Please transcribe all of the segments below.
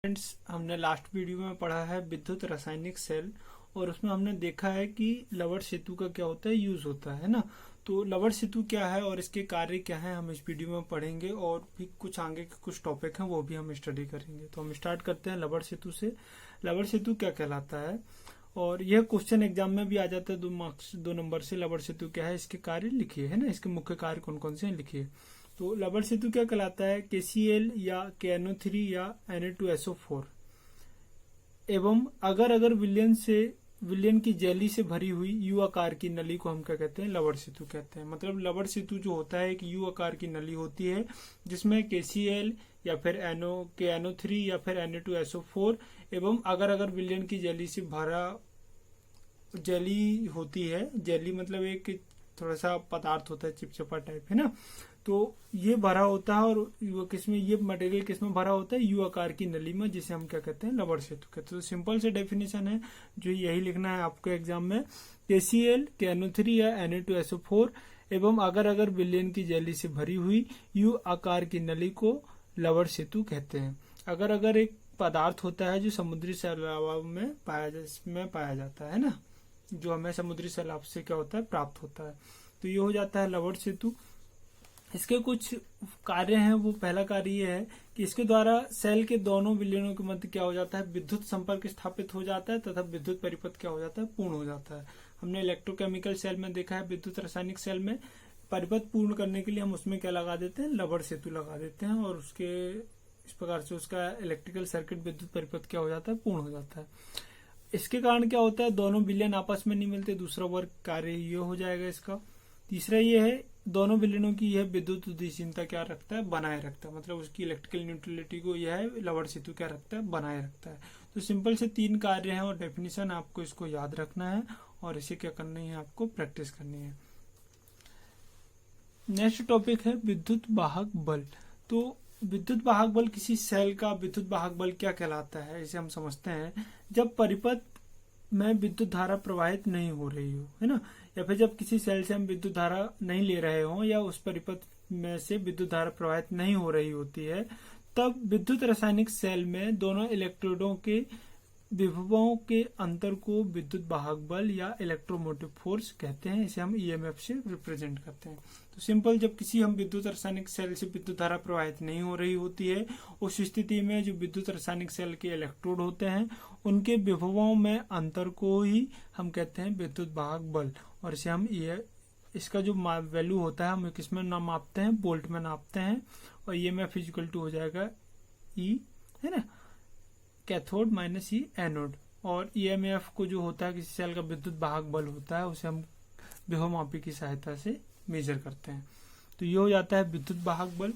Friends, हमने last video में पढ़ा है विद्युत रासायनिक सेल और उसमें हमने देखा है कि लवण सेतु का क्या होता है, यूज होता है ना। तो लवण सेतु क्या है और इसके कार्य क्या है हम इस वीडियो में पढ़ेंगे और भी कुछ आगे के कुछ टॉपिक हैं वो भी हम स्टडी करेंगे। तो हम स्टार्ट करते हैं लवण सेतु से। लवण सेतु क्या कहलाता है और यह क्वेश्चन एग्जाम में भी आ जाता है 2 नंबर से। लवण सेतु क्या है, इसके कार्य लिखिए, है ना, इसके मुख्य कार्य कौन कौन से हैं लिखिए। तो लवण सेतु क्या कहलाता है, KCl या KNO3 या Na2SO4 एवं अगर अगर विलयन की जेली से भरी हुई यू आकार की नली को हम क्या कहते हैं, लवण सेतु कहते हैं। मतलब लवण सेतु जो होता है एक यू आकार की नली होती है जिसमें KCl या फिर KNO3 या फिर Na2SO4 एवं अगर अगर विलयन की जेली से भरा जेली होती है। जेली मतलब एक थोड़ा सा पदार्थ होता है, चिपचिपा टाइप, है ना। तो ये भरा होता है और ये मटेरियल किसमें भरा होता है, यू आकार की नली में, जिसे हम क्या कहते हैं, लवण सेतु कहते हैं। तो सिंपल से डेफिनेशन है जो यही लिखना है आपको एग्जाम में। KCl KNO3 या Na2SO4 एवं अगर अगर विलयन की जेली से भरी हुई यू आकार की नली को लवण सेतु कहते हैं। अगर अगर एक पदार्थ होता है जो समुद्री सैलाब में पाया जाता है ना, जो हमें समुद्री सैलाब से क्या होता है, प्राप्त होता है। तो ये हो जाता है लवण सेतु। इसके कुछ कार्य हैं। वो पहला कार्य ये है कि इसके द्वारा सेल के दोनों विलयनों के मध्य क्या हो जाता है, विद्युत संपर्क स्थापित हो जाता है तथा विद्युत परिपथ क्या हो जाता है, पूर्ण हो जाता है। हमने इलेक्ट्रोकेमिकल सेल में देखा है, विद्युत रासायनिक सेल में परिपथ पूर्ण करने के लिए हम उसमें क्या लगा देते हैं, लवण सेतु लगा देते हैं और उसके इस प्रकार से उसका इलेक्ट्रिकल सर्किट विद्युत परिपथ क्या हो जाता है, पूर्ण हो जाता है। इसके कारण क्या होता है, दोनों विलयन आपस में नहीं मिलते। दूसरा वर्ग कार्य ये हो जाएगा इसका। तीसरा ये है, दोनों विलयनों की यह विद्युत उद्दीशीनता क्या रखता है, बनाए रखता है। मतलब उसकी इलेक्ट्रिकल न्यूट्रलिटी को यह है लवण सेतु क्या रखता है, बनाए रखता है। तो सिंपल से 3 कार्य हैं और डेफिनेशन आपको इसको याद रखना है और इसे क्या करना है, आपको प्रैक्टिस करनी है। नेक्स्ट टॉपिक है विद्युत वाहक बल। तो विद्युत वाहक बल, किसी सेल का विद्युत वाहक बल क्या कहलाता है, इसे हम समझते हैं जब परिपथ में विद्युत धारा प्रवाहित नहीं हो रही हो, है ना, या फिर जब किसी सेल से हम विद्युत धारा नहीं ले रहे हो या उस परिपथ में से विद्युत धारा प्रवाहित नहीं हो रही होती है, तब विद्युत रासायनिक सेल में दोनों इलेक्ट्रोडों के विभवों के अंतर को विद्युत वाहक बल या इलेक्ट्रोमोटिव फोर्स कहते हैं। इसे हम EMF से रिप्रेजेंट करते हैं। तो सिंपल, जब किसी हम विद्युत रासायनिक सेल से विद्युत धारा प्रवाहित नहीं हो रही होती है, उस स्थिति में जो विद्युत रासायनिक सेल के इलेक्ट्रोड होते हैं उनके विभवों में अंतर को ही हम कहते हैं विद्युत वाहक बल। और इसे हम इसका जो वैल्यू होता है हम किसमें मापते हैं, वोल्ट में नापते हैं। और EMF इक्वल टू हो जाएगा E, है ना, कैथोड माइनस E एनोड। और EMF को जो होता है किसी सेल का विद्युत वाहक बल होता है, उसे हम विभवमापी की सहायता से मेजर करते हैं। तो ये हो जाता है विद्युत वाहक बल।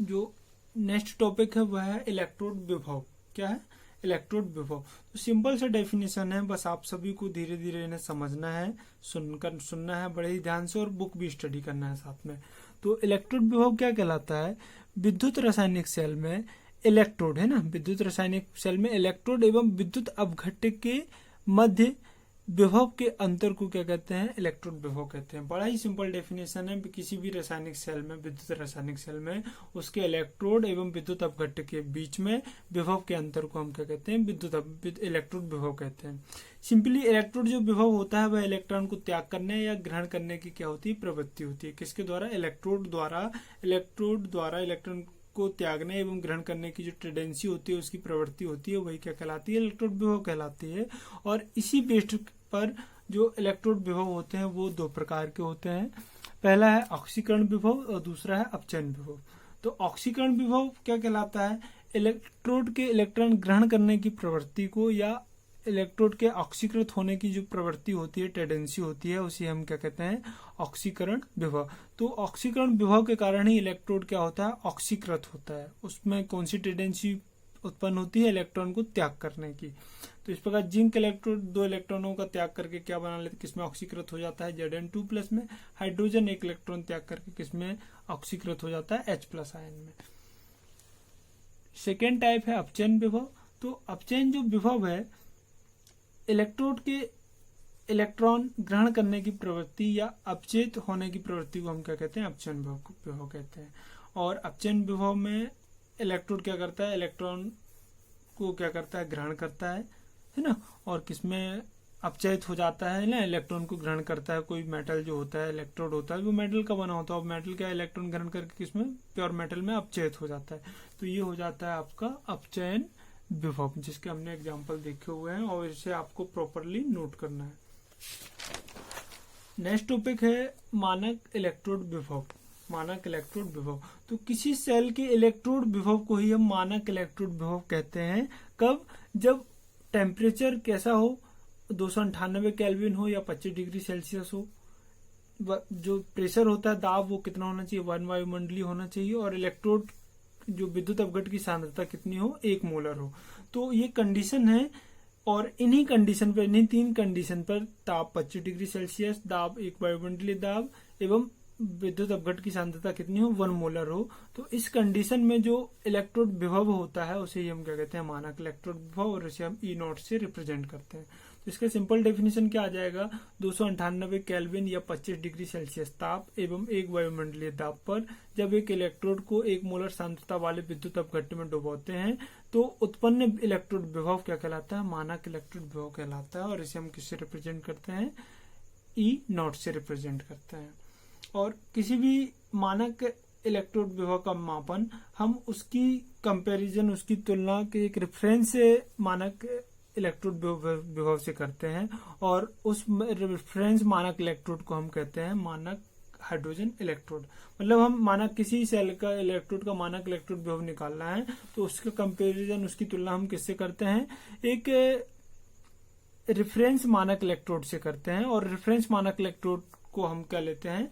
जो नेक्स्ट टॉपिक है वह है इलेक्ट्रोड विभव। क्या है, इलेक्ट्रोड विभव। तो सिंपल सा डेफिनेशन है, बस आप सभी को धीरे धीरे इन्हें समझना है, सुनना है बड़े ही ध्यान से और बुक भी स्टडी करना है साथ में। तो इलेक्ट्रोड विभव क्या कहलाता है, विद्युत रासायनिक सेल में इलेक्ट्रोड, है ना, विद्युत रासायनिक सेल में इलेक्ट्रोड एवं विद्युत अपघट्य के मध्य विभव के अंतर को क्या कहते हैं, इलेक्ट्रोड विभव कहते हैं। बड़ा ही सिंपल डेफिनेशन है। किसी भी रासायनिक सेल में, विद्युत रासायनिक सेल में उसके इलेक्ट्रोड एवं विद्युत अपघट्य के बीच में विभव के अंतर को हम क्या कहते हैं, इलेक्ट्रोड विभव कहते हैं। सिंपली इलेक्ट्रोड जो विभव होता है वह इलेक्ट्रॉन को त्याग करने या ग्रहण करने की क्या होती है, प्रवृत्ति होती है। किसके द्वारा, इलेक्ट्रोड द्वारा इलेक्ट्रॉन को त्यागने एवं ग्रहण करने की जो टेंडेंसी होती है, उसकी प्रवृत्ति होती है, वही क्या कहलाती है, इलेक्ट्रोड विभव कहलाती है। और इसी बेस पर जो इलेक्ट्रोड विभव होते हैं वो 2 प्रकार के होते हैं। पहला है ऑक्सीकरण विभव और दूसरा है अपचयन विभव। तो ऑक्सीकरण विभव क्या कहलाता है, इलेक्ट्रोड के इलेक्ट्रॉन ग्रहण करने की प्रवृत्ति को या इलेक्ट्रोड के ऑक्सीकृत होने की जो प्रवृत्ति होती है, टेंडेंसी होती है, उसे हम क्या कहते हैं, ऑक्सीकरण विभव। तो ऑक्सीकरण विभव के कारण ही इलेक्ट्रोड क्या होता है, ऑक्सीकृत होता है। उसमें कौन सी टेंडेंसी उत्पन्न होती है, इलेक्ट्रॉन को त्याग करने की। तो इस प्रकार जिंक इलेक्ट्रोड 2 इलेक्ट्रॉनों का त्याग करके क्या बना लेते, किसमें ऑक्सीकृत हो जाता है, Zn2+ में। हाइड्रोजन 1 इलेक्ट्रॉन त्याग करके किसमें ऑक्सीकृत हो जाता है, H+ आयन में। सेकेंड टाइप है अपचयन विभव। तो अपचयन जो विभव है, इलेक्ट्रोड के इलेक्ट्रॉन ग्रहण करने की प्रवृत्ति या अपचेत होने की प्रवृत्ति को हम क्या कहते हैं, अपचयन विभव कहते हैं। और अपचयन विभव में इलेक्ट्रोड क्या करता है, इलेक्ट्रॉन को क्या करता है, ग्रहण करता है ना, और किसमें अपचयित हो जाता है ना, इलेक्ट्रॉन को ग्रहण करता है। कोई मेटल जो होता है, इलेक्ट्रोड होता है, वो मेटल का बना होता है, और मेटल क्या इलेक्ट्रॉन ग्रहण करके किसमें, प्योर मेटल में अपचयित हो जाता है। तो ये हो जाता है आपका अपचयन विभव, जिसके हमने एग्जाम्पल देखे हुए हैं, और इसे आपको प्रॉपरली नोट करना है। नेक्स्ट टॉपिक है मानक इलेक्ट्रोड विभव। मानक इलेक्ट्रोड विभव, तो किसी सेल के इलेक्ट्रोड विभव को ही हम मानक इलेक्ट्रोड विभव कहते हैं। कब, जब टेम्परेचर कैसा हो, 298 केल्विन हो या 25 डिग्री सेल्सियस हो, जो प्रेशर होता है, दाब, वो कितना होना चाहिए, 1 वायुमंडलीय होना चाहिए, और इलेक्ट्रोड जो विद्युत अपघट की सांद्रता कितनी हो, 1 मोलर हो। तो ये कंडीशन है, और इन्हीं कंडीशन पर, इन्हीं 3 कंडीशन पर, ताप 25 डिग्री सेल्सियस, दाब 1 वायुमंडलीय दाब, एवं विद्युत अपघट की सांद्रता कितनी हो, 1 मोलर हो, तो इस कंडीशन में जो इलेक्ट्रोड विभव होता है उसे ही हम क्या कहते हैं, मानक इलेक्ट्रोड विभव, और इसे हम ई नॉट से रिप्रेजेंट करते हैं। तो इसका सिंपल डेफिनेशन क्या आ जाएगा, 298 केल्विन या 25 डिग्री सेल्सियस ताप एवं 1 वायुमंडलीय दाब पर जब एक इलेक्ट्रोड को 1 मोलर सांद्रता वाले विद्युत अपघट्य में डुबोते हैं, तो उत्पन्न इलेक्ट्रोड विभव क्या कहलाता है, मानक इलेक्ट्रोड विभव कहलाता है, और इसे हम किससे रिप्रेजेंट करते हैं, ई नॉट से रिप्रेजेंट करते हैं। और किसी भी मानक इलेक्ट्रोड विभव का मापन हम उसकी कंपैरिजन, उसकी तुलना के एक रेफरेंस से मानक इलेक्ट्रोड विभव से करते हैं, और उस रेफरेंस मानक इलेक्ट्रोड को हम कहते हैं मानक हाइड्रोजन इलेक्ट्रोड। मतलब हम मानक किसी सेल का इलेक्ट्रोड का मानक इलेक्ट्रोड विभव निकालना है, तो उसका कंपैरिजन, उसकी तुलना हम किससे करते हैं, एक रेफरेंस मानक इलेक्ट्रोड से करते हैं, और रेफरेंस मानक इलेक्ट्रोड को हम क्या लेते हैं,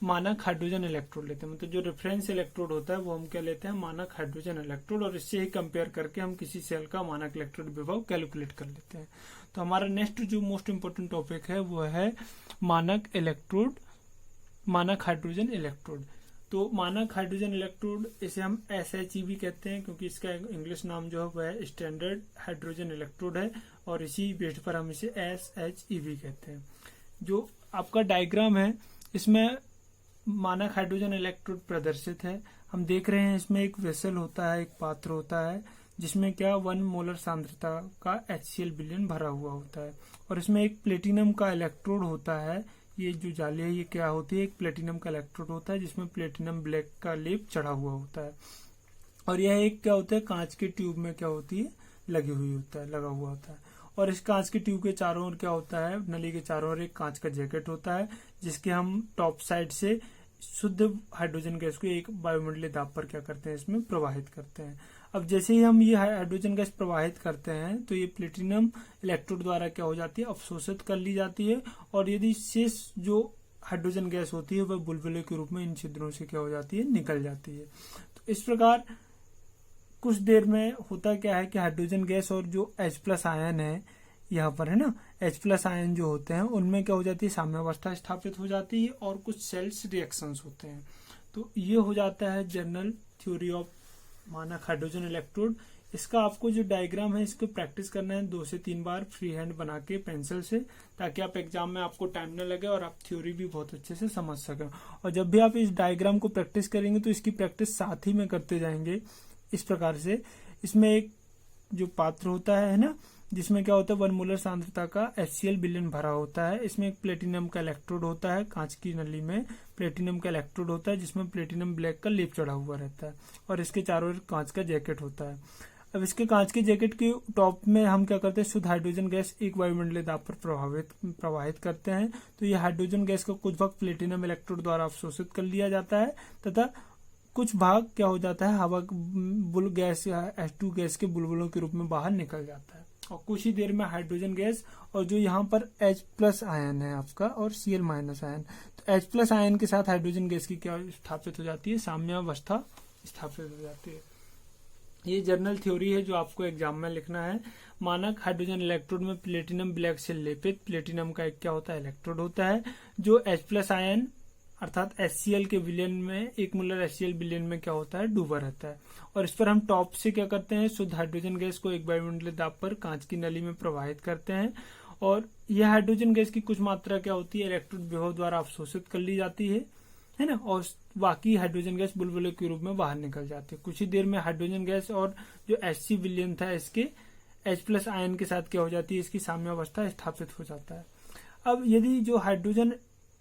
मानक हाइड्रोजन इलेक्ट्रोड लेते हैं। मतलब जो रेफरेंस इलेक्ट्रोड होता है वो हम क्या लेते हैं, मानक हाइड्रोजन इलेक्ट्रोड, और इससे ही कंपेयर करके हम किसी सेल का मानक इलेक्ट्रोड विभव कैलकुलेट कर लेते हैं। तो हमारा नेक्स्ट जो मोस्ट इंपोर्टेंट टॉपिक है वो है मानक इलेक्ट्रोड, मानक हाइड्रोजन इलेक्ट्रोड। तो मानक हाइड्रोजन इलेक्ट्रोड, इसे हम SHE भी कहते हैं, क्योंकि इसका इंग्लिश नाम जो है वह है स्टैंडर्ड हाइड्रोजन इलेक्ट्रोड है, और इसी बेस पर हम इसे SHE भी कहते हैं। जो आपका डायग्राम है, इसमें मानक हाइड्रोजन इलेक्ट्रोड प्रदर्शित है। हम देख रहे हैं इसमें एक वेसल होता है, एक पात्र होता है, जिसमें क्या 1 मोलर सांद्रता का HCl विलयन भरा हुआ होता है, और इसमें एक प्लेटिनम का इलेक्ट्रोड होता है। ये जो जाली है ये क्या होती है, एक प्लेटिनम का इलेक्ट्रोड होता है, जिसमें प्लेटिनम ब्लैक का लेप चढ़ा हुआ होता है, और यह एक क्या होता है, कांच के ट्यूब में क्या होती है, लगी हुई होता है, लगा हुआ होता है। और इस कांच के ट्यूब के चारों ओर क्या होता है, नली के चारों ओर एक कांच का जैकेट होता है, जिसके हम टॉप साइड से शुद्ध हाइड्रोजन गैस को 1 वायुमंडलीय दाब पर क्या करते हैं, इसमें प्रवाहित करते हैं। अब जैसे ही हम ये हाइड्रोजन गैस प्रवाहित करते हैं, तो ये प्लेटिनम इलेक्ट्रोड द्वारा क्या हो जाती है, अवशोषित कर ली जाती है, और यदि शेष जो हाइड्रोजन गैस होती है वह बुलबुले के रूप में इन छिद्रों से क्या हो जाती है, निकल जाती है। तो इस प्रकार कुछ देर में होता क्या है कि हाइड्रोजन गैस और जो H+ आयन है यहाँ पर है ना, H+ आयन जो होते हैं उनमें क्या हो जाती है, साम्यावस्था स्थापित हो जाती है, और कुछ सेल्स रिएक्शंस होते हैं। तो ये हो जाता है जनरल थ्योरी ऑफ मानक हाइड्रोजन इलेक्ट्रोड। इसका आपको जो डायग्राम है इसको प्रैक्टिस करना है 2 से 3 बार फ्री हैंड बना के पेंसिल से, ताकि आप एग्जाम में आपको टाइम न लगे और आप थ्योरी भी बहुत अच्छे से समझ सकें। और जब भी आप इस डायग्राम को प्रैक्टिस करेंगे तो इसकी प्रैक्टिस साथ ही में करते जाएंगे। इस प्रकार से इसमें एक जो पात्र होता है ना, जिसमें क्या होता है 1 मोलर सांद्रता का HCl विलयन भरा होता है। इसमें एक प्लेटिनम का इलेक्ट्रोड होता है, कांच की नली में प्लेटिनम का इलेक्ट्रोड होता है, जिसमें प्लेटिनम ब्लैक का लेप चढ़ा हुआ रहता है, और इसके चारों ओर कांच का जैकेट होता है। अब इसके कांच के जैकेट के टॉप में हम क्या करते हैं, शुद्ध हाइड्रोजन गैस 1 वायुमंडलीय दाब पर प्रवाहित करते हैं। तो ये हाइड्रोजन गैस का कुछ भाग प्लेटिनम इलेक्ट्रोड द्वारा अवशोषित कर लिया जाता है, तथा कुछ भाग क्या हो जाता है, हवा बुल गैस या H2 गैस के बुलबुलों के रूप में बाहर निकल जाता है। और कुछ ही देर में हाइड्रोजन गैस और जो यहाँ पर H+ आयन है आपका और Cl- आयन, तो H+ आयन के साथ हाइड्रोजन गैस की क्या स्थापित हो जाती है, साम्यावस्था स्थापित हो जाती है। ये जनरल थ्योरी है जो आपको एग्जाम में लिखना है। मानक हाइड्रोजन इलेक्ट्रोड में प्लेटिनम ब्लैक से लेपित प्लेटिनम का एक क्या होता है, इलेक्ट्रोड होता है, जो H+ आयन अर्थात HCl के विलयन में 1 मोलर HCl विलयन में क्या होता है, डूबा रहता है। और इस पर हम टॉप से क्या करते हैं, शुद्ध हाइड्रोजन गैस को 1 वायुमंडलीय दाब पर कांच की नली में प्रवाहित करते हैं, और यह हाइड्रोजन गैस की कुछ मात्रा क्या होती है, इलेक्ट्रोड विभव द्वारा अवशोषित कर ली जाती है। है ना, और बाकी हाइड्रोजन गैस बुलबुले के रूप में बाहर निकल जाती है। कुछ ही देर में हाइड्रोजन गैस और जो Hc विलयन था इसके H+ आयन के साथ क्या हो जाती है, इसकी साम्यावस्था स्थापित हो जाता है। अब यदि जो हाइड्रोजन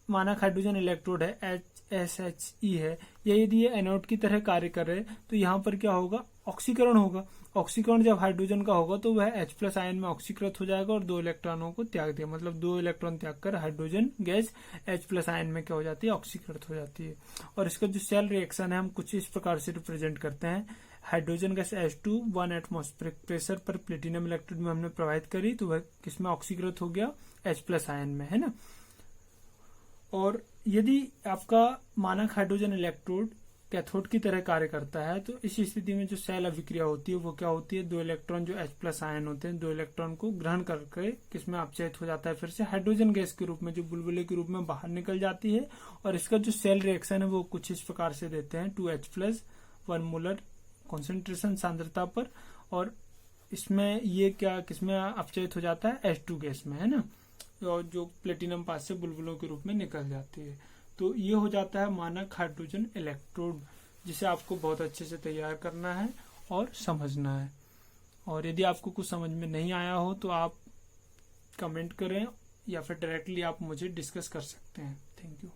मानक हाइड्रोजन इलेक्ट्रोड है SHE है, या यदि ये एनोड की तरह कार्य कर रहे हैं तो यहाँ पर क्या होगा, ऑक्सीकरण होगा। ऑक्सीकरण जब हाइड्रोजन का होगा तो वह H+ आयन में ऑक्सीकृत हो जाएगा और 2 इलेक्ट्रॉनों को त्याग दिया, मतलब 2 इलेक्ट्रॉन त्याग कर हाइड्रोजन गैस H+ आयन में क्या हो जाती है, ऑक्सीकृत हो जाती है। और इसका जो सेल रिएक्शन है हम कुछ इस प्रकार से रिप्रेजेंट करते हैं। Hydrogen gas H2 1 atmospheric pressure पर प्लेटिनम इलेक्ट्रोड में हमने प्रवाहित करी तो वह किसमें ऑक्सीकृत हो गया, H+ आयन में, है ना। और यदि आपका मानक हाइड्रोजन इलेक्ट्रोड कैथोड की तरह कार्य करता है तो इस स्थिति में जो सेल अभिक्रिया होती है वो क्या होती है, 2 इलेक्ट्रॉन जो H+ आयन होते हैं 2 इलेक्ट्रॉन को ग्रहण करके किसमें अपचयित हो जाता है, फिर से हाइड्रोजन गैस के रूप में जो बुलबुले के रूप में बाहर निकल जाती है। और इसका जो सेल रिएक्शन है वो कुछ इस प्रकार से देते हैं, 2H+ 1 मोलर कॉन्सेंट्रेशन सांद्रता पर, और इसमें ये क्या किसमें अपचयित हो जाता है, H2 गैस में, है ना, और जो प्लेटिनम पास से बुलबुलों के रूप में निकल जाती है। तो ये हो जाता है मानक हाइड्रोजन इलेक्ट्रोड, जिसे आपको बहुत अच्छे से तैयार करना है और समझना है। और यदि आपको कुछ समझ में नहीं आया हो तो आप कमेंट करें या फिर डायरेक्टली आप मुझे डिस्कस कर सकते हैं। Thank you.